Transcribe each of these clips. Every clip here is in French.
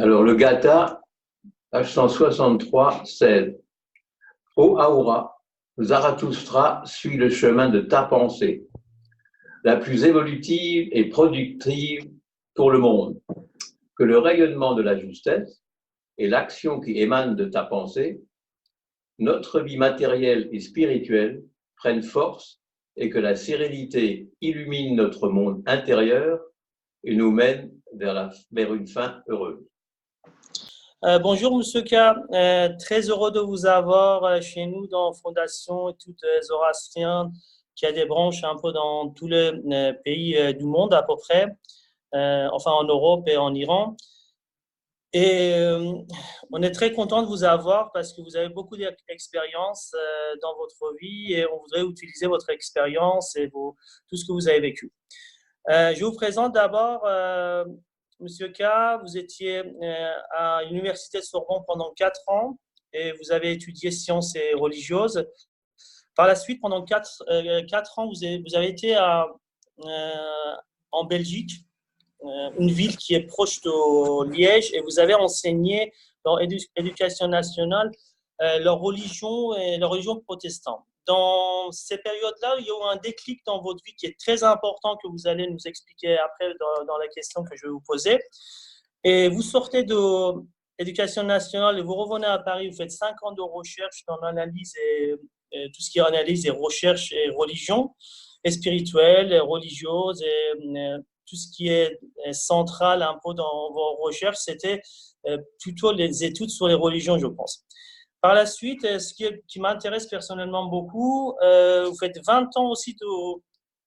Alors, le Gata, page 163, 16. Ô Ahura, Zarathustra suit le chemin de ta pensée, la plus évolutive et productive pour le monde, que le rayonnement de la justesse et l'action qui émane de ta pensée, notre vie matérielle et spirituelle prennent force et que la sérénité illumine notre monde intérieur et nous mène vers une fin heureuse. Bonjour Monsieur K, très heureux de vous avoir chez nous dans Fondation Études Zoroastriennes qui a des branches un peu dans tous les pays du monde à peu près, enfin en Europe et en Iran. Et on est très content de vous avoir parce que vous avez beaucoup d'expérience dans votre vie et on voudrait utiliser votre expérience et tout ce que vous avez vécu. Je vous présente d'abord Monsieur K, vous étiez à l'Université de Sorbonne pendant 4 ans et vous avez étudié sciences et religieuses. Par la suite, pendant 4 ans, vous avez été en Belgique, une ville qui est proche de Liège, et vous avez enseigné dans l'éducation nationale leur religion et leur religion protestante. Dans ces périodes-là, il y a eu un déclic dans votre vie qui est très important que vous allez nous expliquer après dans la question que je vais vous poser. Et vous sortez de l'éducation nationale et vous revenez à Paris, vous faites 5 ans de recherche dans l'analyse et tout ce qui est analyse et recherche et religion, et spirituelle, et religieuse, et tout ce qui est central un peu dans vos recherches, c'était plutôt les études sur les religions, je pense. Par la suite, ce qui m'intéresse personnellement beaucoup, vous faites 20 ans aussi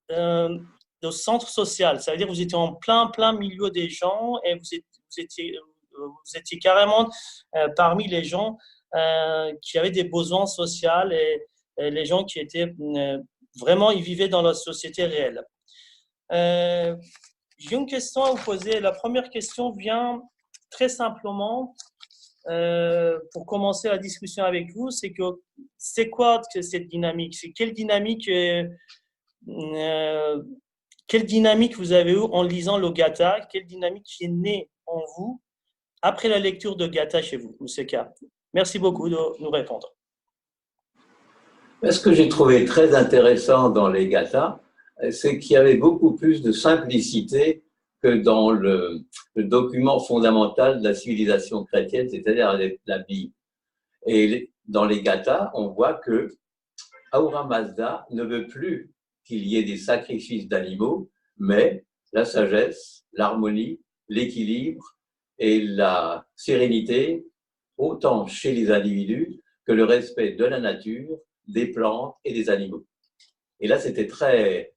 de centre social. Ça veut dire que vous étiez en plein milieu des gens et vous étiez carrément parmi les gens qui avaient des besoins sociaux et les gens qui étaient vraiment, ils vivaient dans la société réelle. J'ai une question à vous poser. La première question vient très simplement. Pour commencer la discussion avec vous, c'est quoi cette dynamique? C'est quelle dynamique vous avez eue en lisant le Gata? Quelle dynamique qui est née en vous après la lecture de Gata chez vous, M. K? Merci beaucoup de nous répondre. Ce que j'ai trouvé très intéressant dans les Gathas, c'est qu'il y avait beaucoup plus de simplicité que dans le document fondamental de la civilisation chrétienne, c'est-à-dire la Bible. Et dans les Gathas, on voit que Ahura Mazda ne veut plus qu'il y ait des sacrifices d'animaux, mais la sagesse, l'harmonie, l'équilibre et la sérénité, autant chez les individus que le respect de la nature, des plantes et des animaux. Et là, c'était très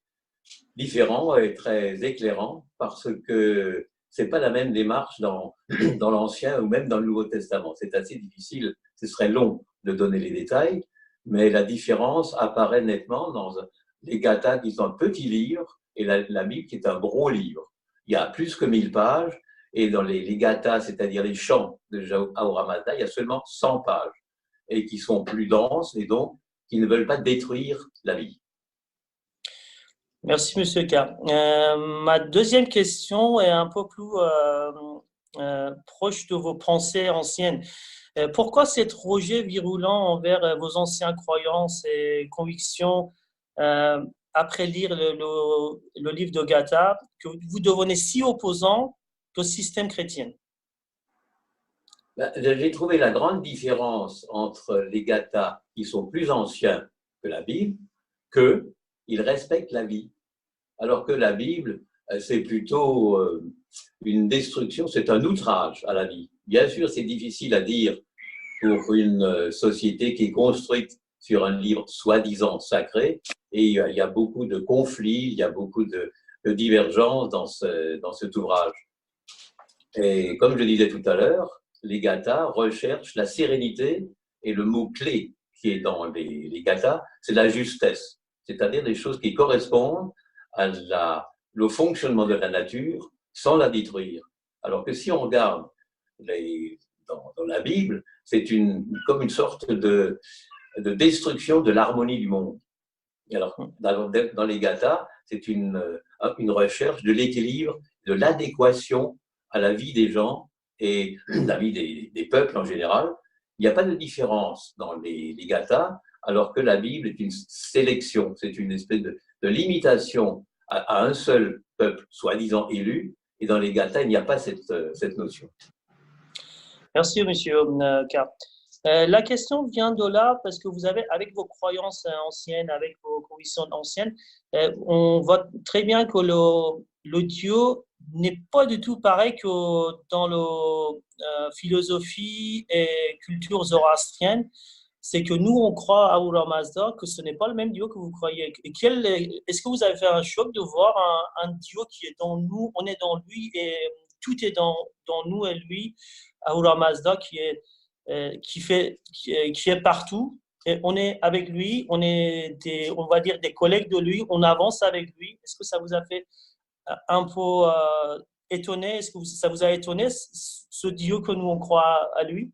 différent et très éclairant parce que c'est pas la même démarche dans l'Ancien ou même dans le Nouveau Testament. C'est assez difficile, ce serait long de donner les détails, mais la différence apparaît nettement dans les Gathas qui sont un petit livre et la Bible qui est un gros livre. Il y a plus que 1000 pages et dans les Gathas, c'est-à-dire les chants de Ahura Mazda, il y a seulement 100 pages et qui sont plus denses et donc qui ne veulent pas détruire la vie. Merci, Monsieur K. Ma deuxième question est un peu plus proche de vos pensées anciennes. Pourquoi cet rejet virulent envers vos anciennes croyances et convictions après lire le livre de Gata, que vous devenez si opposant au système chrétien? J'ai trouvé la grande différence entre les Gathas qui sont plus anciens que la Bible, qu'ils respectent la vie. Alors que la Bible, c'est plutôt une destruction, c'est un outrage à la vie. Bien sûr, c'est difficile à dire pour une société qui est construite sur un livre soi-disant sacré, et il y a beaucoup de conflits, il y a beaucoup de divergences dans cet ouvrage. Et comme je disais tout à l'heure, les Gathas recherchent la sérénité, et le mot-clé qui est dans les Gathas, c'est la justesse, c'est-à-dire des choses qui correspondent au fonctionnement de la nature sans la détruire. Alors que si on regarde dans la Bible, c'est comme une sorte de destruction de l'harmonie du monde. Et alors, dans les Gathas, c'est une recherche de l'équilibre, de l'adéquation à la vie des gens et la vie des peuples en général. Il n'y a pas de différence dans les Gathas, alors que la Bible est une sélection, c'est une espèce de limitation à un seul peuple, soi-disant élu, et dans les Gathas, il n'y a pas cette notion. Merci, monsieur K. La question vient de là parce que vous avez, avec vos croyances anciennes, avec vos convictions anciennes, on voit très bien que le Dieu n'est pas du tout pareil que dans la philosophie et culture zoroastrienne. C'est que nous, on croit à Ahura Mazda, que ce n'est pas le même Dieu que vous croyez. Est-ce que vous avez fait un choc de voir un Dieu qui est dans nous, on est dans lui et tout est dans nous et lui, Ahura Mazda qui est partout, et on est avec lui, on va dire des collègues de lui, on avance avec lui. Est-ce que ça vous a fait un peu étonné? Est-ce que ça vous a étonné, ce Dieu que nous on croit à lui?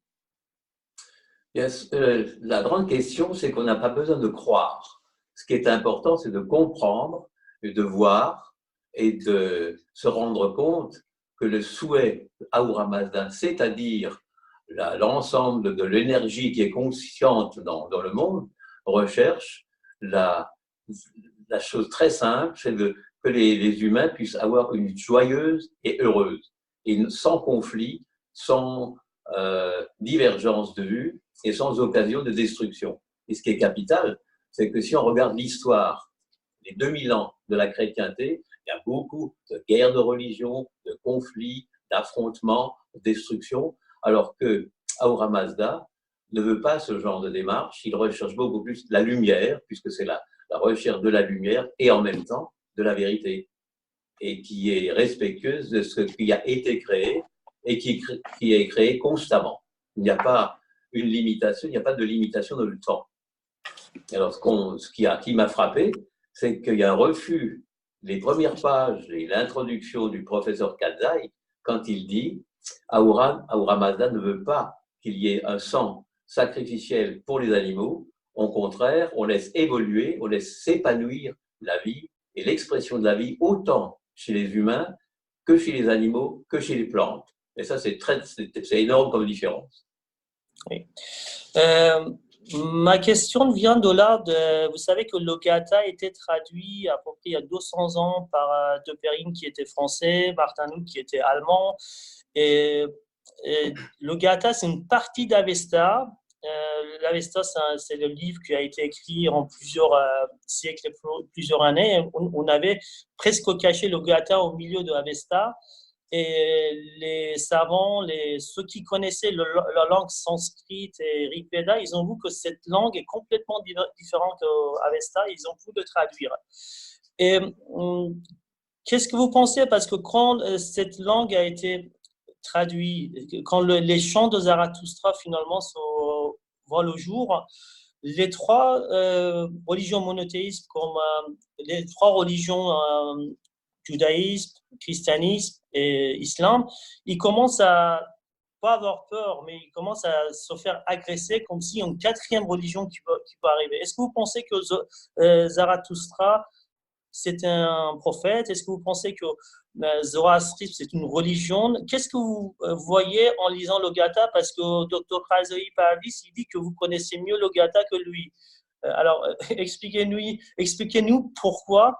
Yes, la grande question, c'est qu'on n'a pas besoin de croire. Ce qui est important, c'est de comprendre, et de voir et de se rendre compte que le souhait d'Ahura Mazda, c'est-à-dire l'ensemble de l'énergie qui est consciente dans le monde, recherche la chose très simple, c'est que les humains puissent avoir une vie joyeuse et heureuse, et sans conflit, sans divergence de vue et sans occasion de destruction. Et ce qui est capital, c'est que si on regarde l'histoire, les 2000 ans de la chrétienté, il y a beaucoup de guerres de religion, de conflits, d'affrontements, de destruction, alors que Ahura Mazda ne veut pas ce genre de démarche, il recherche beaucoup plus la lumière, puisque c'est la recherche de la lumière et en même temps de la vérité, et qui est respectueuse de ce qui a été créé et qui est créé constamment. Il n'y a pas une limitation, il n'y a pas de limitation dans le temps. Alors, ce qui m'a frappé, c'est qu'il y a un refus, les premières pages et l'introduction du professeur Kadzai, quand il dit Ahura Mazda ne veut pas qu'il y ait un sang sacrificiel pour les animaux. Au contraire, on laisse évoluer, on laisse s'épanouir la vie et l'expression de la vie autant chez les humains que chez les animaux, que chez les plantes. Et ça, c'est énorme comme différence. Oui. Ma question vient de là. Vous savez que le Gatha a été traduit à peu près il y a 200 ans par De Perrin qui était français, Martin Hug qui était allemand. Et le Gatha, c'est une partie d'Avesta. L'Avesta, c'est le livre qui a été écrit en plusieurs siècles et plusieurs années. On avait presque caché le Gatha au milieu de Avesta. Et les savants, ceux qui connaissaient la langue sanskrite et Rigveda, ils ont vu que cette langue est complètement différente d'Avesta. Ils ont pu le traduire. Et qu'est-ce que vous pensez? Parce que quand cette langue a été traduite, quand les chants de Zarathustra finalement voient le jour, les trois religions monothéistes, comme les trois religions judaïsme, christianisme et islam, ils commencent à pas avoir peur, mais ils commencent à se faire agresser comme s'il y a une quatrième religion qui peut arriver. Est-ce que vous pensez que Zarathustra, c'est un prophète? Est-ce que vous pensez que Zoroastrisme, c'est une religion? Qu'est-ce que vous voyez en lisant le Gatha? Parce que Dr. Kazoi Parvis, il dit que vous connaissez mieux le Gatha que lui. Alors, expliquez-nous pourquoi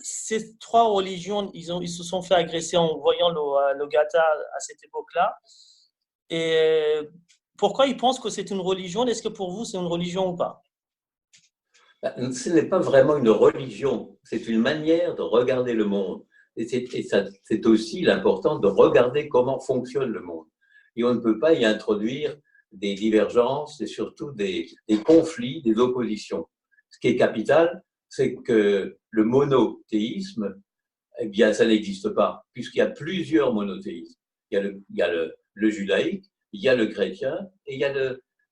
ces trois religions, ils se sont fait agresser en voyant le Gatha à cette époque-là. Et pourquoi ils pensent que c'est une religion? Est-ce que pour vous, c'est une religion ou pas? Ce n'est pas vraiment une religion, c'est une manière de regarder le monde. Et c'est aussi l'important de regarder comment fonctionne le monde. Et on ne peut pas y introduire des divergences et surtout des conflits, des oppositions. Ce qui est capital, c'est que le monothéisme, eh bien, ça n'existe pas, puisqu'il y a plusieurs monothéismes. Il y a le judaïque, il y a le chrétien et il y a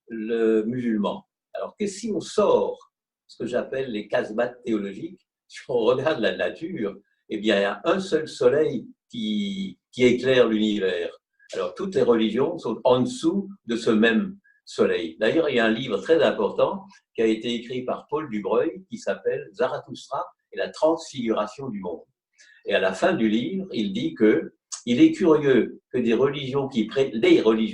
le musulman. Alors que si on sort ce que j'appelle les casemates théologiques, si on regarde la nature, eh bien, il y a un seul soleil qui éclaire l'univers. Alors, toutes les religions sont en dessous de ce même soleil. D'ailleurs, il y a un livre très important qui a été écrit par Paul Dubreuil qui s'appelle Zarathustra et la transfiguration du monde. Et à la fin du livre, il dit que Il est curieux que les religions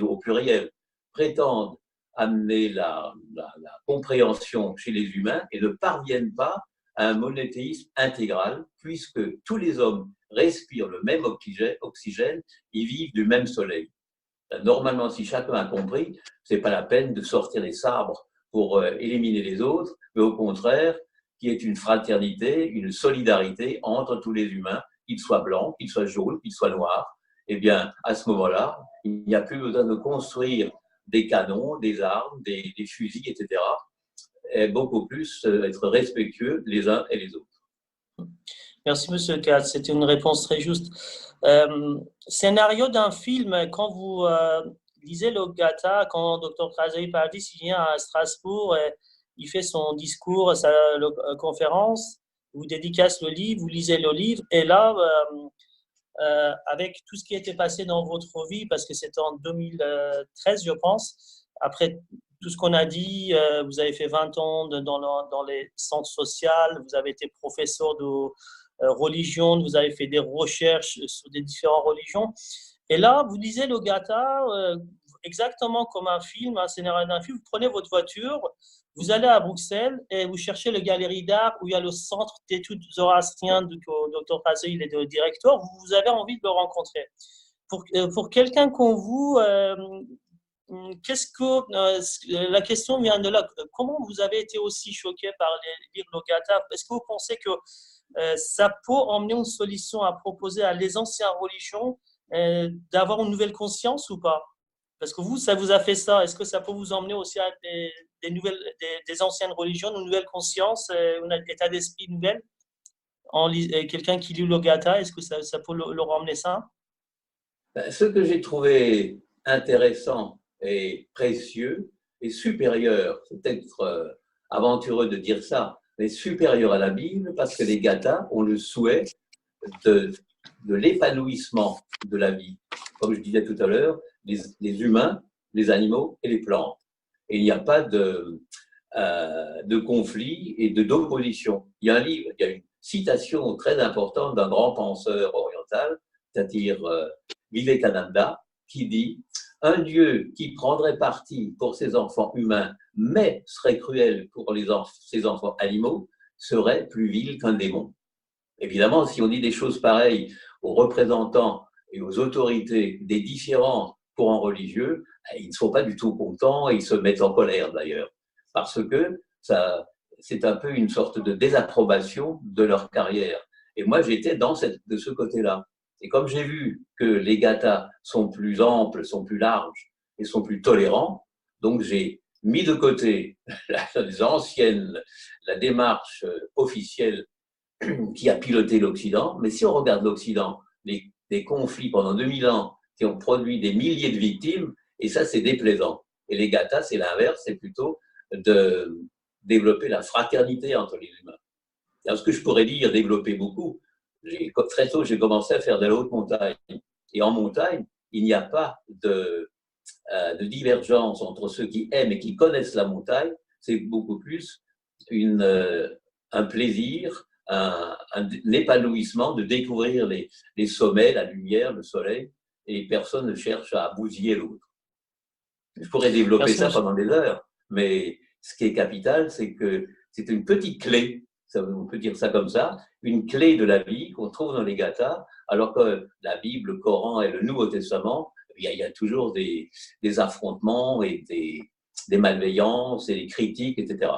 au pluriel, prétendent amener la compréhension chez les humains et ne parviennent pas à un monothéisme intégral, puisque tous les hommes respirent le même oxygène, ils vivent du même soleil. Normalement, si chacun a compris, c'est pas la peine de sortir des sabres pour éliminer les autres, mais au contraire, qu'il y ait une fraternité, une solidarité entre tous les humains, qu'ils soient blancs, qu'ils soient jaunes, qu'ils soient noirs. Eh bien, à ce moment-là, il n'y a plus besoin de construire des canons, des armes, des fusils, etc. Et beaucoup plus être respectueux les uns et les autres. Merci, Monsieur Katz. C'était une réponse très juste. Scénario d'un film, quand vous lisez le Gata, quand Dr. Kazai Pardis vient à Strasbourg, il fait son discours, sa conférence, vous dédicace le livre, vous lisez le livre, et là, avec tout ce qui était passé dans votre vie, parce que c'était en 2013, je pense, après tout ce qu'on a dit, vous avez fait 20 ans dans les centres sociaux, vous avez été professeur de religion, vous avez fait des recherches sur des différentes religions. Et là, vous lisez le Gata exactement comme un film, un scénario d'un film. Vous prenez votre voiture, vous allez à Bruxelles et vous cherchez la galerie d'art où il y a le centre d'études zoroastriennes du Dr. Kazai, il est le directeur. Vous avez envie de le rencontrer. Pour quelqu'un comme vous, la question vient de là. Comment vous avez été aussi choqué par les livres Gata? Est-ce que vous pensez que ça peut emmener une solution à proposer à les anciennes religions d'avoir une nouvelle conscience ou pas? Parce que vous, ça vous a fait ça. Est-ce que ça peut vous emmener aussi à des anciennes religions, une nouvelle conscience, un état d'esprit nouvelle? Quelqu'un qui lit le Gata, est-ce que ça peut leur emmener ça? Ce que j'ai trouvé intéressant et précieux et supérieur, c'est peut-être aventureux de dire ça, mais supérieur à la Bible, parce que les Gathas ont le souhait de l'épanouissement de la vie. Comme je disais tout à l'heure, les humains, les animaux et les plantes. Et il n'y a pas de conflit et d'opposition. Il y a un livre, il y a une citation très importante d'un grand penseur oriental, c'est-à-dire Vivekananda, qui dit « Un Dieu qui prendrait parti pour ses enfants humains, mais serait cruel pour ses enfants animaux, serait plus vil qu'un démon. » Évidemment, si on dit des choses pareilles aux représentants et aux autorités des différents courants religieux, ils ne sont pas du tout contents et ils se mettent en colère d'ailleurs, parce que c'est un peu une sorte de désapprobation de leur carrière. Et moi, j'étais de ce côté-là. Et comme j'ai vu que les Gathas sont plus amples, sont plus larges et sont plus tolérants, donc j'ai mis de côté la démarche officielle qui a piloté l'Occident. Mais si on regarde l'Occident, les conflits pendant 2000 ans qui ont produit des milliers de victimes, et ça c'est déplaisant. Et les Gathas, c'est l'inverse, c'est plutôt de développer la fraternité entre les humains. Alors, ce que je pourrais dire, développer beaucoup, très tôt, j'ai commencé à faire de la haute montagne. Et en montagne, il n'y a pas de divergence entre ceux qui aiment et qui connaissent la montagne. C'est beaucoup plus un plaisir, un épanouissement de découvrir les sommets, la lumière, le soleil, et personne ne cherche à bousiller l'autre. Je pourrais développer ça pendant des heures, mais ce qui est capital, c'est que c'est une petite clé, on peut dire ça comme ça, une clé de la vie qu'on trouve dans les Gathas, alors que la Bible, le Coran et le Nouveau Testament, il y a toujours des affrontements et des malveillances et des critiques, etc.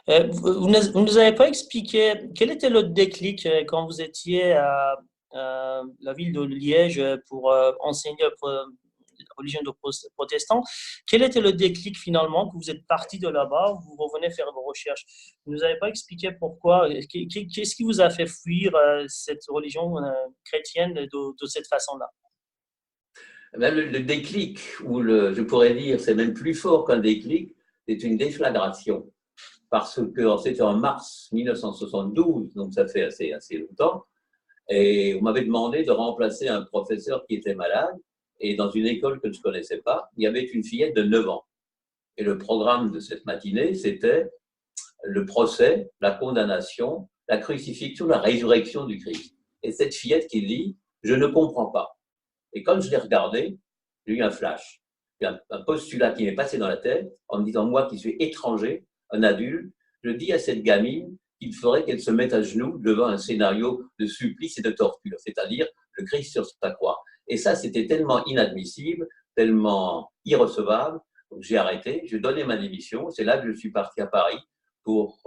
Vous ne nous avez pas expliqué quel était le déclic quand vous étiez à la ville de Liège pour enseigner la religion de protestants. Quel était le déclic finalement que vous êtes parti de là-bas, vous revenez faire vos recherches? Vous ne nous avez pas expliqué pourquoi, qu'est-ce qui vous a fait fuir cette religion chrétienne de cette façon-là? Le déclic, ou je pourrais dire, c'est même plus fort qu'un déclic, c'est une déflagration. Parce que c'était en mars 1972, donc ça fait assez longtemps, et on m'avait demandé de remplacer un professeur qui était malade, et dans une école que je ne connaissais pas, il y avait une fillette de 9 ans. Et le programme de cette matinée, c'était le procès, la condamnation, la crucifixion, la résurrection du Christ. Et cette fillette qui dit, je ne comprends pas. Et quand je l'ai regardé, j'ai eu un flash. Il y a un postulat qui m'est passé dans la tête en me disant, moi qui suis étranger, un adulte, je dis à cette gamine qu'il faudrait qu'elle se mette à genoux devant un scénario de supplice et de torture, c'est-à-dire le Christ sur sa croix. Et ça, c'était tellement inadmissible, tellement irrecevable. Donc j'ai arrêté, j'ai donné ma démission. C'est là que je suis parti à Paris pour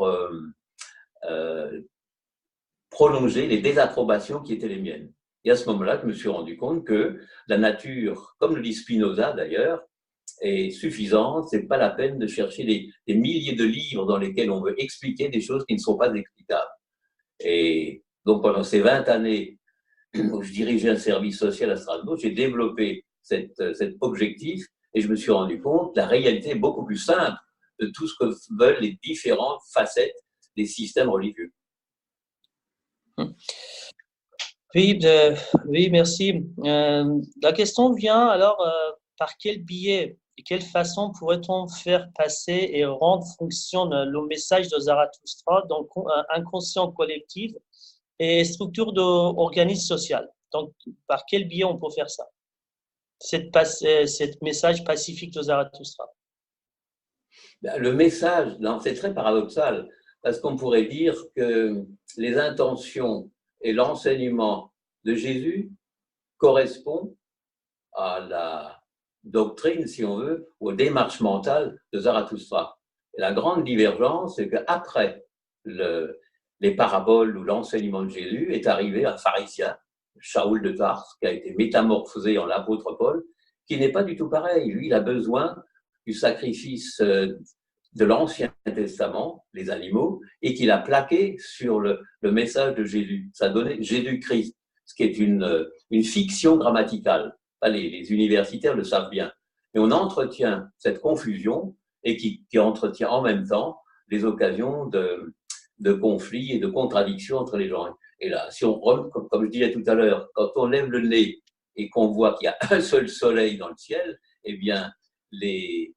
prolonger les désapprobations qui étaient les miennes. Et à ce moment-là, je me suis rendu compte que la nature, comme le dit Spinoza d'ailleurs, est suffisante. C'est pas la peine de chercher des milliers de livres dans lesquels on veut expliquer des choses qui ne sont pas explicables. Et donc pendant ces 20 années où je dirigeais un service social à Strasbourg, j'ai développé cet objectif et je me suis rendu compte que la réalité est beaucoup plus simple de tout ce que veulent les différentes facettes des systèmes religieux. Oui, oui, merci. La question vient alors, par quel biais et quelle façon pourrait-on faire passer et rendre fonction le message de Zarathustra dans inconscient collectif et structure d'organisme social? Donc, par quel biais on peut faire ça? Cette message pacifique de Zarathustra. Le message, c'est très paradoxal, parce qu'on pourrait dire que les intentions et l'enseignement de Jésus correspondent à la doctrine, si on veut, aux démarches mentales de Zarathustra. Et la grande divergence, c'est qu'après les paraboles ou l'enseignement de Jésus est arrivé un pharisien, Shaoul de Tarse, qui a été métamorphosé en l'apôtre Paul, qui n'est pas du tout pareil. Lui, il a besoin du sacrifice de l'Ancien Testament, les animaux, et qu'il a plaqué sur le message de Jésus. Ça donnait Jésus-Christ, ce qui est une fiction grammaticale. Les universitaires le savent bien. Mais on entretient cette confusion et qui entretient en même temps les occasions de conflits et de contradictions entre les gens. Et là, si on, comme je disais tout à l'heure, quand on lève le nez et qu'on voit qu'il y a un seul soleil dans le ciel, eh bien, les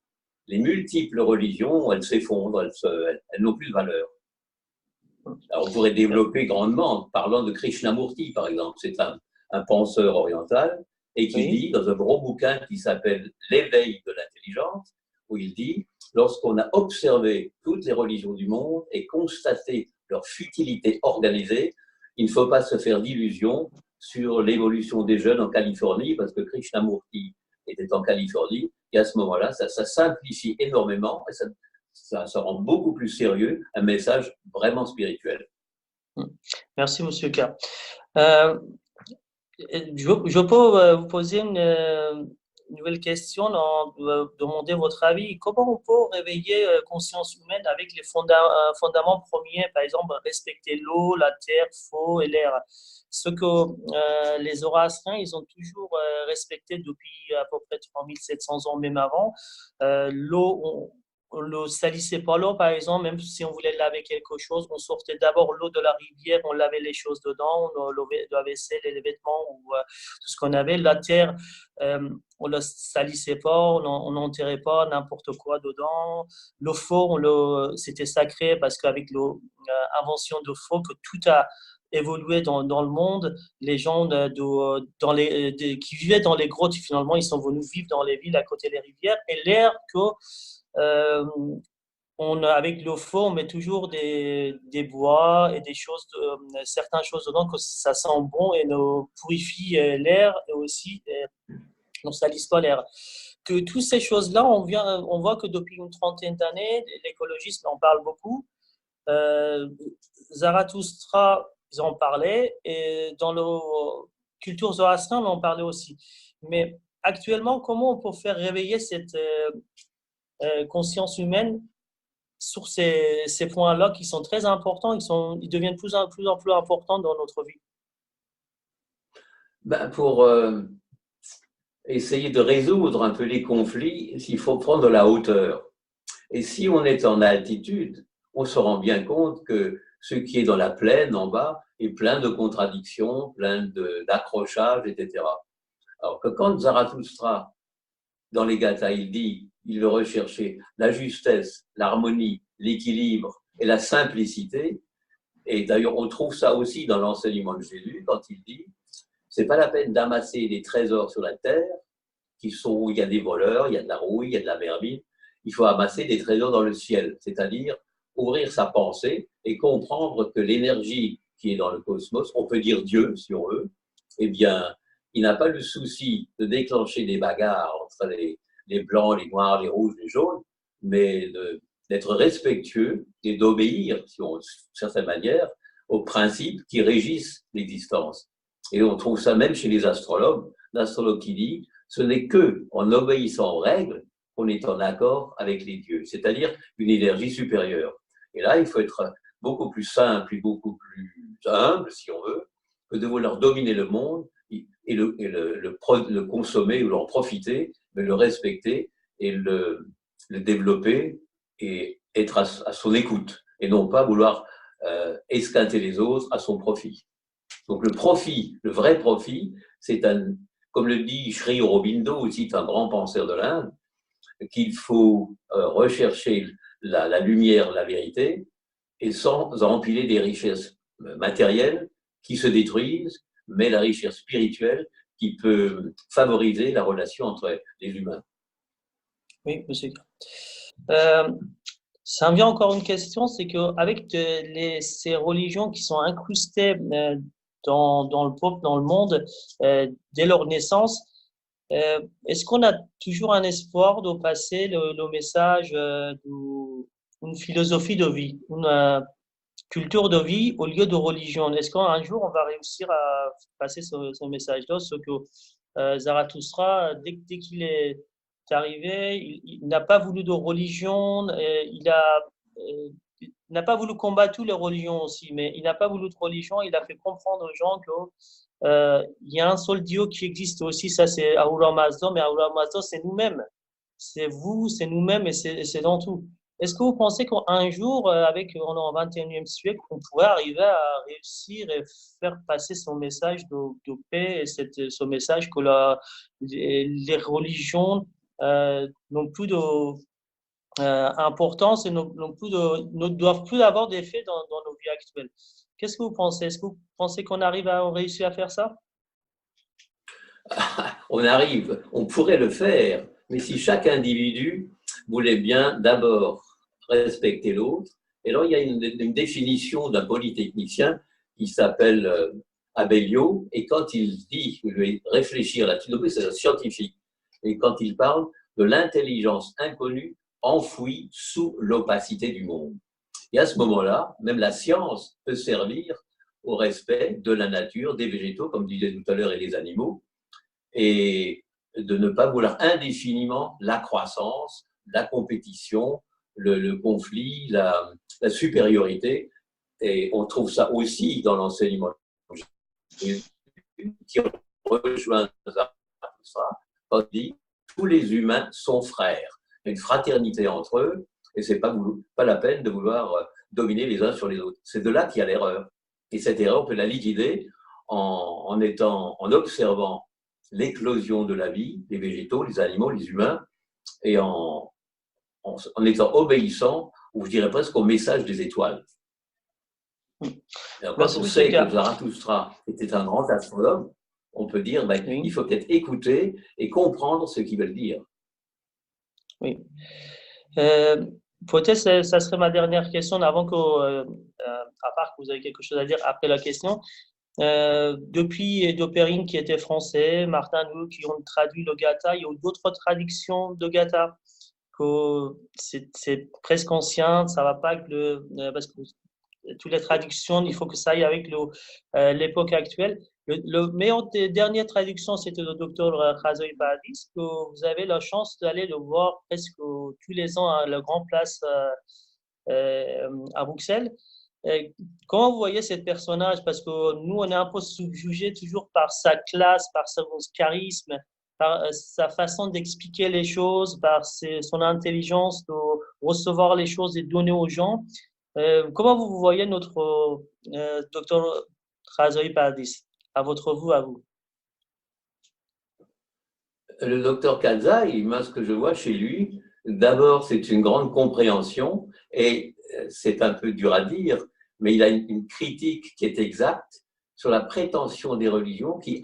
multiples religions, elles s'effondrent, elles n'ont plus de valeur. Alors, on pourrait développer grandement en parlant de Krishnamurti, par exemple. C'est un penseur oriental et qui dit, dans un gros bouquin qui s'appelle L'éveil de l'intelligence, où il dit, lorsqu'on a observé toutes les religions du monde et constaté leur futilité organisée, il ne faut pas se faire d'illusions sur l'évolution des jeunes en Californie, parce que Krishnamurti était en Californie, et à ce moment-là, ça simplifie énormément, et ça rend beaucoup plus sérieux un message vraiment spirituel. Merci, Monsieur K. Je peux vous poser une nouvelle question, demander votre avis. Comment on peut réveiller conscience humaine avec les fondaments premiers, par exemple, respecter l'eau, la terre, feu et l'air? Ce que les Zoroastriens, ils ont toujours respecté depuis à peu près 3700 ans, même avant. L'eau, on ne salissait pas l'eau, par exemple, même si on voulait laver quelque chose, on sortait d'abord l'eau de la rivière, on lavait les choses dedans, on lavait la vaisselle, les vêtements, ou tout ce qu'on avait. La terre, on ne la salissait pas, on n'enterrait pas n'importe quoi dedans. Le feu, c'était sacré parce qu'avec l'invention de feu, que tout a évolué dans le monde, les gens qui vivaient dans les grottes, finalement, ils sont venus vivre dans les villes à côté des rivières. Et l'air que avec le feu, on met toujours des bois et des choses, certaines choses dedans que ça sent bon et nous purifie l'air et aussi ne salisse pas l'air. Que toutes ces choses-là, on voit que depuis une trentaine d'années, l'écologisme en parle beaucoup. Zarathustra, ils en parlaient, et dans la culture zoroastrienne, on en parlait aussi. Mais actuellement, comment on peut faire réveiller cette conscience humaine sur ces points-là qui sont très importants, ils deviennent plus en plus importants dans notre vie? Pour essayer de résoudre un peu les conflits, il faut prendre la hauteur. Et si on est en altitude, on se rend bien compte que ce qui est dans la plaine en bas est plein de contradictions, plein d'accrochages, etc. Alors que quand Zarathustra, dans les Gathas, il dit il veut rechercher la justesse, l'harmonie, l'équilibre et la simplicité. Et d'ailleurs, on trouve ça aussi dans l'enseignement de Jésus quand il dit c'est pas la peine d'amasser des trésors sur la terre, où il y a des voleurs, il y a de la rouille, il y a de la vermine. Il faut amasser des trésors dans le ciel, c'est-à-dire ouvrir sa pensée et comprendre que l'énergie qui est dans le cosmos, on peut dire Dieu si on veut, eh bien, il n'a pas le souci de déclencher des bagarres entre les blancs, les noirs, les rouges, les jaunes, mais d'être respectueux et d'obéir, d'une certaine manière, aux principes qui régissent l'existence. Et on trouve ça même chez les astrologues. L'astrologue qui dit, ce n'est que en obéissant aux règles qu'on est en accord avec les dieux, c'est-à-dire une énergie supérieure. Et là, il faut être beaucoup plus simple et beaucoup plus humble, si on veut, que de vouloir dominer le monde et le consommer ou l'en profiter, mais le respecter et le développer et être à son écoute, et non pas vouloir esquinter les autres à son profit. Donc le profit, le vrai profit, c'est comme le dit Sri Aurobindo, aussi un grand penseur de l'Inde, qu'il faut rechercher la lumière, la vérité, et sans empiler des richesses matérielles qui se détruisent, mais la richesse spirituelle qui peut favoriser la relation entre les humains. Oui, monsieur. Ça me vient encore une question, c'est qu'avec ces religions qui sont incrustées dans le peuple, dans le monde, dès leur naissance, est-ce qu'on a toujours un espoir de passer le message d'une philosophie de vie, une culture de vie au lieu de religion? Est-ce qu'un jour on va réussir à passer ce message-là, ce que Zarathustra, dès qu'il est arrivé, il n'a pas voulu de religion, il n'a pas voulu combattre toutes les religions aussi, mais il n'a pas voulu de religion, il a fait comprendre aux gens que il y a un seul Dieu qui existe aussi, ça c'est Ahura Mazda, mais Ahura Mazda c'est nous-mêmes, c'est vous, c'est nous-mêmes et c'est dans tout. Est-ce que vous pensez qu'un jour, on est au 21e siècle, on pourrait arriver à réussir et faire passer son message de paix et ce message que les religions n'ont plus d'importance et ne doivent plus avoir d'effet dans nos vies actuelles? Qu'est-ce que vous pensez? Est-ce que vous pensez qu'on arrive à réussir à faire ça? On pourrait le faire, mais si chaque individu voulait bien d'abord respecter l'autre, et là il y a une définition d'un polytechnicien qui s'appelle Abellio, et quand il dit, je vais réfléchir là-dessus, c'est un scientifique, et quand il parle de l'intelligence inconnue enfouie sous l'opacité du monde. Et à ce moment-là, même la science peut servir au respect de la nature, des végétaux, comme disait tout à l'heure, et des animaux, et de ne pas vouloir indéfiniment la croissance, la compétition, le conflit, la supériorité. Et on trouve ça aussi dans l'enseignement qui rejoint ça, quand on dit tous les humains sont frères. Il y a une fraternité entre eux, et c'est pas la peine de vouloir dominer les uns sur les autres. C'est de là qu'il y a l'erreur. Et cette erreur, on peut la liquider en observant l'éclosion de la vie, les végétaux, les animaux, les humains, et en étant obéissant, ou je dirais presque au message des étoiles. Alors, quand on sait que Zarathustra était un grand astrologue, on peut dire il faut peut-être écouter et comprendre ce qu'ils veulent dire. Oui. Peut-être ça serait ma dernière question avant à part que vous avez quelque chose à dire après la question. Depuis Edo-Perrine qui était français, Martin Nous qui ont traduit le Gatha, il y a d'autres traductions de Gatha que c'est presque ancien, ça va pas parce que toutes les traductions, il faut que ça aille avec l'époque actuelle. Le meilleur des dernières traductions, c'était le docteur Khazoy Paradis, que vous avez la chance d'aller le voir presque tous les ans à la grande place à Bruxelles. Comment vous voyez ce personnage? Parce que nous, on est un peu subjugé toujours par sa classe, par son charisme, par sa façon d'expliquer les choses, par son intelligence de recevoir les choses et donner aux gens. Comment vous voyez notre docteur Khazoy Paradis? À votre vous, à vous. Le docteur Kazaï, moi, ce que je vois chez lui, d'abord, c'est une grande compréhension, et c'est un peu dur à dire, mais il a une critique qui est exacte, sur la prétention des religions qui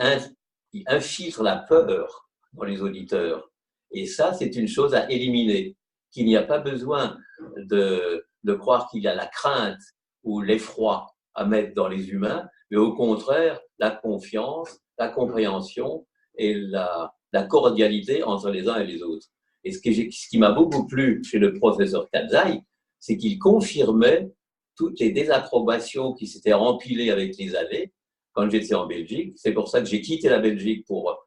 infiltrent la peur dans les auditeurs. Et ça, c'est une chose à éliminer, qu'il n'y a pas besoin de croire qu'il y a la crainte ou l'effroi à mettre dans les humains, mais au contraire, la confiance, la compréhension et la cordialité entre les uns et les autres. Et ce qui m'a beaucoup plu chez le professeur Karzai, c'est qu'il confirmait toutes les désapprobations qui s'étaient empilées avec les années quand j'étais en Belgique. C'est pour ça que j'ai quitté la Belgique pour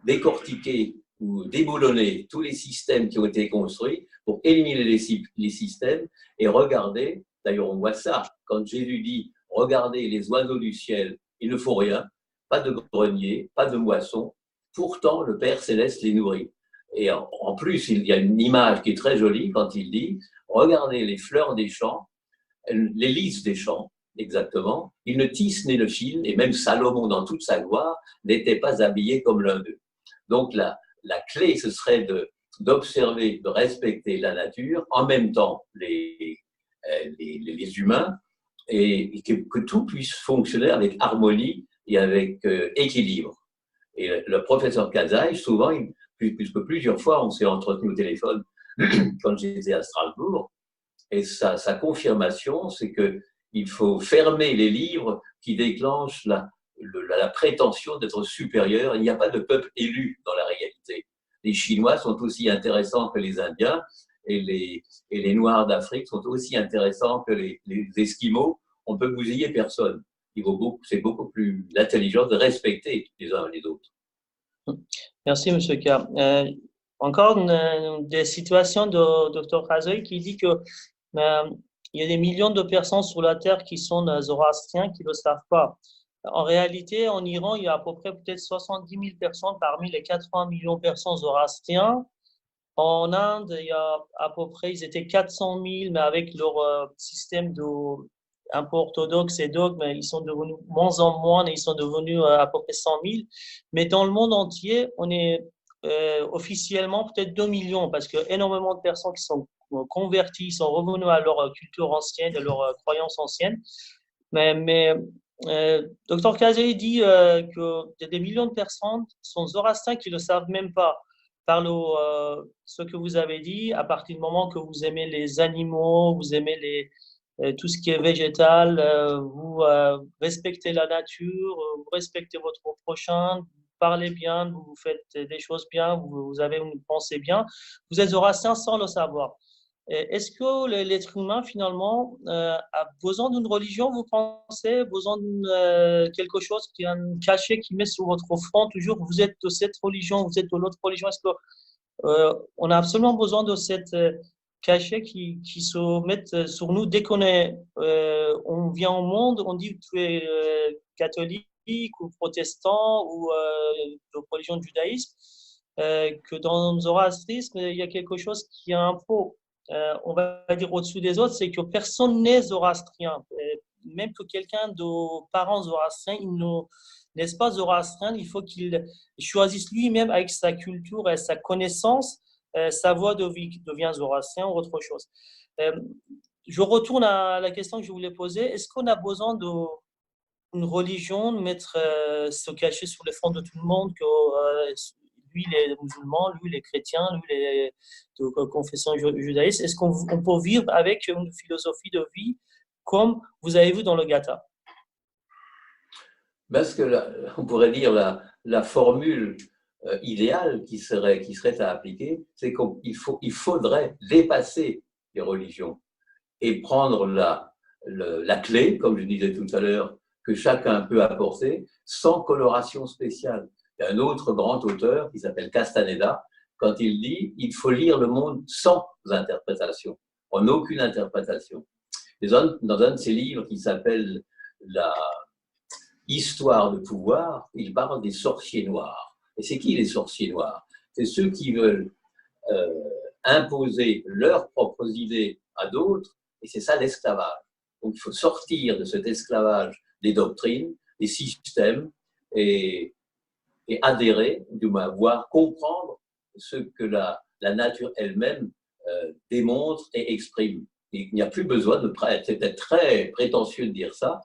décortiquer ou déboulonner tous les systèmes qui ont été construits, pour éliminer les systèmes et regarder. D'ailleurs, on voit ça quand Jésus dit « Regardez les oiseaux du ciel, il ne faut rien, pas de grenier, pas de moisson, pourtant le Père Céleste les nourrit. » Et en plus, il y a une image qui est très jolie quand il dit « Regardez les fleurs des champs, les lys des champs, exactement, ils ne tissent ni ne filent, et même Salomon, dans toute sa gloire, n'était pas habillé comme l'un d'eux. » Donc la clé, ce serait d'observer, de respecter la nature, en même temps les humains, et que tout puisse fonctionner avec harmonie et avec équilibre. Et le professeur Karzai, souvent, puisque plusieurs fois on s'est entretenu au téléphone quand j'étais à Strasbourg, et sa confirmation, c'est qu'il faut fermer les livres qui déclenchent la prétention d'être supérieur. Il n'y a pas de peuple élu dans la réalité. Les Chinois sont aussi intéressants que les Indiens, et les Noirs d'Afrique sont aussi intéressants que les Esquimaux. On peut bousiller personne. C'est beaucoup plus intelligent de respecter les uns les autres. Merci, M. K. Encore des situations de Dr. Karzai qui dit que il y a des millions de personnes sur la Terre qui sont zoroastriens qui ne le savent pas. En réalité, en Iran, il y a à peu près peut-être 70 000 personnes parmi les 80 millions de personnes zoroastriens. En Inde, il y a à peu près, ils étaient 400 000, mais avec leur système un peu orthodoxe et dogme, ils sont devenus moins en moins, et ils sont devenus à peu près 100 000. Mais dans le monde entier, on est officiellement peut-être 2 millions, parce qu'il y a énormément de personnes qui sont converties, sont revenus à leur culture ancienne, à leur croyance ancienne. Mais Dr. Karzai dit qu'il y a des millions de personnes qui sont zoroastriens qui ne le savent même pas. Par ce que vous avez dit, à partir du moment que vous aimez les animaux, vous aimez tout ce qui est végétal, vous respectez la nature, vous respectez votre prochain, vous parlez bien, vous faites des choses bien, vous avez une pensée bien, vous êtes zoroastrien sans le savoir. Est-ce que l'être humain, finalement, a besoin d'une religion, vous pensez, besoin de quelque chose qui est un cachet qui met sur votre front toujours, vous êtes de cette religion, vous êtes de l'autre religion? Est-ce qu'on a absolument besoin de cette cachet qui se met sur nous dès on vient au monde, on dit que tu es catholique ou protestant ou de religion du judaïsme, que dans le zoroastrisme, il y a quelque chose qui est un peu on va dire au-dessus des autres, c'est que personne n'est zoroastrien. Même que quelqu'un de parents zoroastriens, il n'est pas zoroastrien, il faut qu'il choisisse lui-même avec sa culture et sa connaissance, sa voie de vie devient zoroastrien ou autre chose. Je retourne à la question que je voulais poser. Est-ce qu'on a besoin d'une religion, de mettre se cacher sous les fronts de tout le monde, que lui, les musulmans, lui, les chrétiens, lui, les de confession judaïste? Est-ce qu'on peut vivre avec une philosophie de vie comme vous avez vu dans le Gatha? Parce que on pourrait dire la formule idéale qui serait à appliquer, c'est qu'il faudrait dépasser les religions et prendre la clé, comme je disais tout à l'heure, que chacun peut apporter sans coloration spéciale. Il y a un autre grand auteur qui s'appelle Castaneda, quand il dit « il faut lire le monde sans interprétation, en aucune interprétation ». Dans un de ses livres qui s'appelle la Histoire de pouvoir, il parle des sorciers noirs. Et c'est qui les sorciers noirs? C'est ceux qui veulent imposer leurs propres idées à d'autres, et c'est ça l'esclavage. Donc il faut sortir de cet esclavage des doctrines, des systèmes, et adhérer, du moins voire comprendre ce que la nature elle-même démontre et exprime. Et il n'y a plus besoin d'être très prétentieux de dire ça.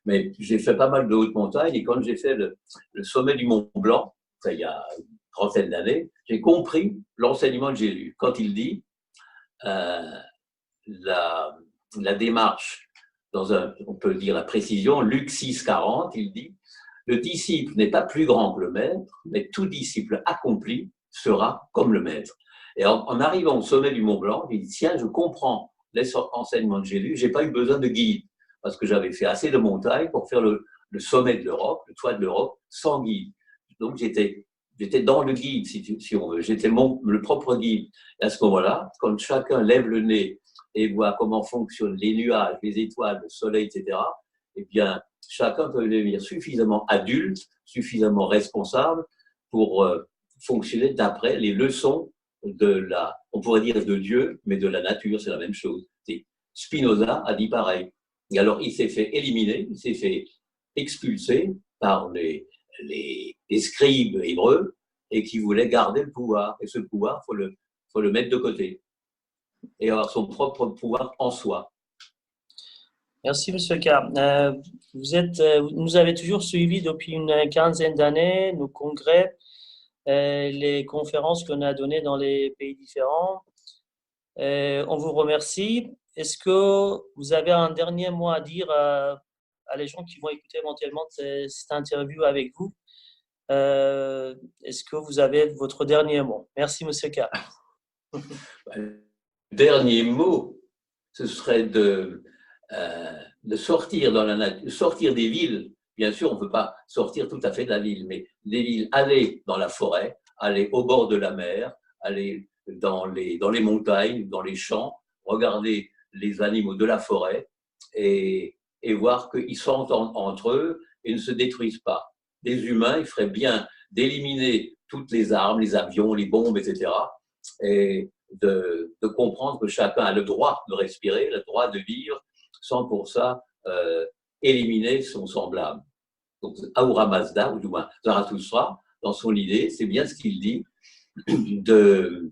Mais j'ai fait pas mal de hautes montagnes et quand j'ai fait le sommet du Mont Blanc, ça il y a une trentaine d'années, j'ai compris l'enseignement de Jésus. Quand il dit euh, la démarche, on peut dire la précision, Luc 6, 40, il dit le disciple n'est pas plus grand que le maître, mais tout disciple accompli sera comme le maître. Et en arrivant au sommet du Mont Blanc, j'ai dit tiens, je comprends les enseignements de Jésus, j'ai pas eu besoin de guide, parce que j'avais fait assez de montagnes pour faire le sommet de l'Europe, le toit de l'Europe, sans guide. Donc j'étais dans le guide, si on veut, j'étais le propre guide. Et à ce moment-là, quand chacun lève le nez et voit comment fonctionnent les nuages, les étoiles, le soleil, etc., eh bien, chacun peut devenir suffisamment adulte, suffisamment responsable pour fonctionner d'après les leçons on pourrait dire de Dieu, mais de la nature, c'est la même chose. Spinoza a dit pareil. Et alors, il s'est fait éliminer, il s'est fait expulser par les scribes hébreux et qui voulaient garder le pouvoir. Et ce pouvoir, faut le mettre de côté et avoir son propre pouvoir en soi. Merci, M. K. Vous avez toujours suivi depuis une quinzaine d'années nos congrès, les conférences qu'on a données dans les pays différents. On vous remercie. Est-ce que vous avez un dernier mot à dire à les gens qui vont écouter éventuellement cette interview avec vous? Est-ce que vous avez votre dernier mot? Merci, M. K. Le dernier mot, ce serait de sortir dans la nature, sortir des villes. Bien sûr, on ne peut pas sortir tout à fait de la ville, mais des villes, aller dans la forêt, aller au bord de la mer, aller dans les montagnes, dans les champs, regarder les animaux de la forêt et voir qu'ils s'entendent entre eux et ne se détruisent pas. Les humains, il ferait bien d'éliminer toutes les armes, les avions, les bombes, etc. et de comprendre que chacun a le droit de respirer, le droit de vivre, sans pour ça éliminer son semblable. Donc, Ahura Mazda, ou du moins Zarathustra, dans son idée, c'est bien ce qu'il dit, de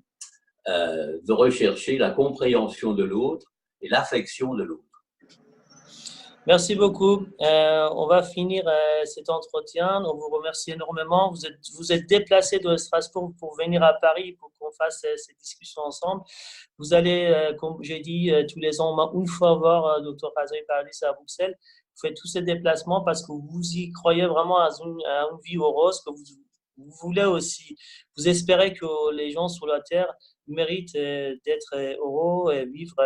rechercher la compréhension de l'autre et l'affection de l'autre. Merci beaucoup. On va finir cet entretien. On vous remercie énormément. Vous êtes déplacé de Strasbourg pour venir à Paris pour qu'on fasse cette discussion ensemble. Vous allez, comme j'ai dit, tous les ans, une fois voir Dr. Azri Parlis à Bruxelles. Vous faites tous ces déplacements parce que vous y croyez vraiment à une vie heureuse, que vous voulez aussi. Vous espérez que les gens sur la Terre méritent d'être heureux et vivre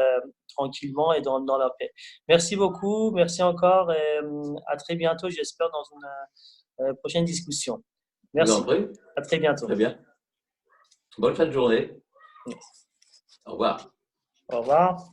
tranquillement et dans la paix. Merci beaucoup, merci encore et à très bientôt, j'espère, dans une prochaine discussion. Merci. À très bientôt. Très bien. Bonne fin de journée. Au revoir. Au revoir.